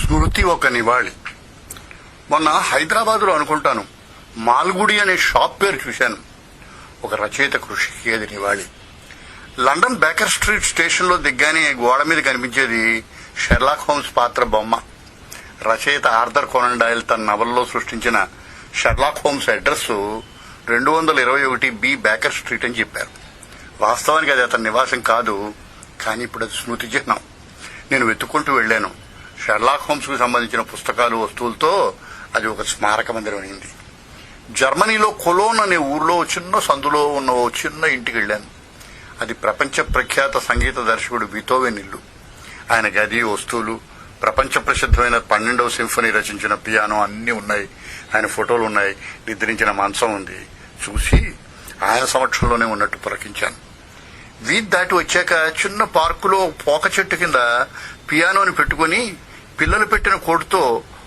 స్మృతి ఒక నివాళి. మొన్న హైదరాబాద్లో అనుకుంటాను మాల్గుడి అనే షాప్ పేరు చూశాను. ఒక రచయిత కృషికి అది నివాళి. లండన్ బేకర్ స్ట్రీట్ స్టేషన్లో దిగ్గానే గోడ మీద కనిపించేది షెర్లాక్ హోమ్స్ పాత్ర బొమ్మ. రచయిత ఆర్థర్ కోనన్ డాయిల్ తన నవల్లో సృష్టించిన Sherlock Holmes address 221 B Baker Street అని చెప్పారు. వాస్తవానికి అది అతని నివాసం కాదు, కానీ ఇప్పుడు అది స్మృతి చిహ్నం. నేను వెతుక్కుంటూ వెళ్లాను. షెర్లాక్ హోమ్స్ కు సంబంధించిన పుస్తకాలు, వస్తువులతో అది ఒక స్మారక మందిరం అయింది. జర్మనీలో కొలోన్ అనే ఊర్లో చిన్న సందులో ఉన్న ఓ చిన్న ఇంటికి వెళ్లాను. అది ప్రపంచ ప్రఖ్యాత సంగీత దర్శకుడు బీథోవెన్ ఇల్లు. ఆయన గది, వస్తువులు, ప్రపంచ ప్రసిద్ధమైన 12వ సింఫనీ రచించిన పియానో అన్నీ ఉన్నాయి. ఆయన ఫోటోలు ఉన్నాయి. నిద్రించిన మంచం ఉంది. చూసి ఆయన సమక్షంలోనే ఉన్నట్టు పులకించాను. వీధి దాటి వచ్చాక చిన్న పార్కులో పోక చెట్టు కింద పియానోని పెట్టుకుని పిల్లలు పెట్టిన కోటుతో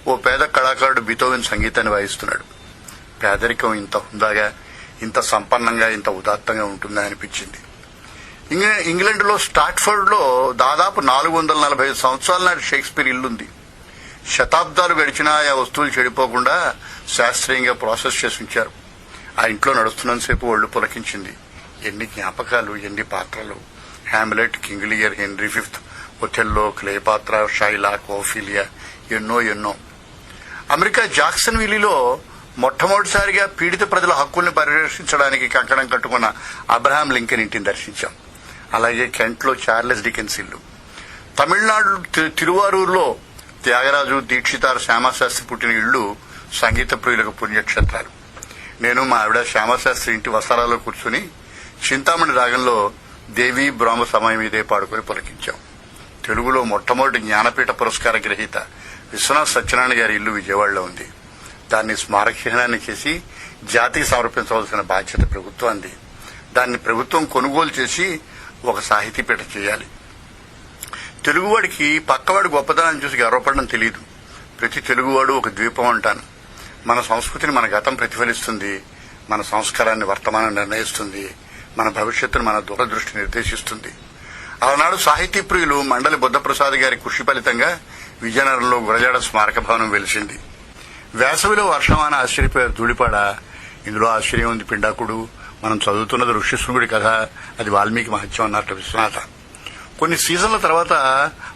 ఓ పేద కళాకారుడు బీథోవెన్ సంగీతాన్ని వాయిస్తున్నాడు. పేదరికం ఇంత హుందాగా, ఇంత సంపన్నంగా, ఇంత ఉదాత్తంగా ఉంటుందా అనిపించింది. ఇంగ్లాండ్ లో స్టాట్ఫర్డ్ లో దాదాపు 445 సంవత్సరాల నాటి షేక్స్పియర్ ఇల్లుంది. శతాబ్దాలు గడిచినా ఆ వస్తువులు చెడిపోకుండా శాస్త్రీయంగా ప్రాసెస్ చేసి ఉంచారు. ఆ ఇంట్లో నడుస్తున్నంతసేపు ఒళ్ళు పులకించింది. ఎన్ని జ్ఞాపకాలు, ఎన్ని పాత్రలు! Hamlet, King Lear, Henry V, Othello, Cleopatra, Shylock, Ophelia, ఎన్నో ఎన్నో. అమెరికా జాక్సన్ విల్లీలో మొట్టమొదటిసారిగా పీడిత ప్రజల హక్కుల్ని పరిరక్షించడానికి కంకణం కట్టుకున్న అబ్రహాం లింకన్ ఇంటిని దర్శించాం. అలాగే కెంట్లో చార్లెస్ డికెన్స్ ఇల్లు. తమిళనాడు తిరువారూరులో త్యాగరాజు, దీక్షితార్, శ్యామశాస్త్రి పుట్టిన ఇళ్లు సంగీత ప్రియులకు పుణ్యక్షేత్రాలు. నేను మా ఆవిడ శ్యామశాస్త్రి ఇంటి వసారాలో కూర్చుని చింతామణి రాగంలో దేవి బ్రాహ్మ సమయం ఇదే పాడుకుని పులకించాం. తెలుగులో మొట్టమొదటి జ్ఞానపీఠ పురస్కార గ్రహీత విశ్వనాథ్ సత్యనారాయణ గారి ఇల్లు విజయవాడలో ఉంది. దాన్ని స్మారక చిహ్నాన్ని చేసి జాతికి సమర్పించవలసిన బాధ్యత ప్రభుత్వాన్ని. దాన్ని ప్రభుత్వం కొనుగోలు చేసి ఒక సాహితీపీఠ చేయాలి. తెలుగువాడికి పక్కవాడి గొప్పతనాన్ని చూసి గర్వపడడం తెలియదు. ప్రతి తెలుగువాడు ఒక ద్వీపం అంటాను. మన సంస్కృతిని, మన గతం ప్రతిఫలిస్తుంది. మన సంస్కారాన్ని వర్తమానం నిర్ణయిస్తుంది. మన భవిష్యత్తును మన దూరదృష్టి నిర్దేశిస్తుంది. ఆనాడు సాహితీ ప్రియులు మండలి బుద్ధప్రసాద్ గారి కృషి ఫలితంగా విజయనగరంలో గురజాడ స్మారక భవనం వెలిసింది. వేసవిలో వర్షమాన ఆశ్చర్యపోయారు ధూళిపాడ. ఇందులో ఆశ్చర్యం ఉంది. పిండాకుడు మనం చదువుతున్నది ఋష్యశృంగుడి కథ, అది వాల్మీకి మహత్యం అన్నట్టు విశ్వనాథ. కొన్ని సీజన్ల తర్వాత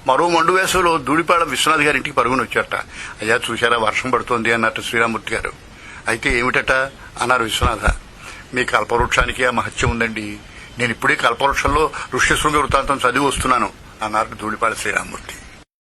మరో మండు వేసవిలో ధూళిపాడ విశ్వనాథ్ గారి ఇంటికి పరుగుని వచ్చారట. అయ్యా చూశారా వర్షం పడుతోంది అన్నట్టు శ్రీరామూర్తి గారు. అయితే ఏమిటట అన్నారు విశ్వనాథ. మీ కల్పవృక్షానికి ఆ మహత్యం ఉందండి. నేను ఇప్పుడే కల్పవృక్షంలో ఋష్యశృంగ వృత్తాంతం చదివి వస్తున్నాను అన్నారు ధూళిపాడ శ్రీరామూర్తి.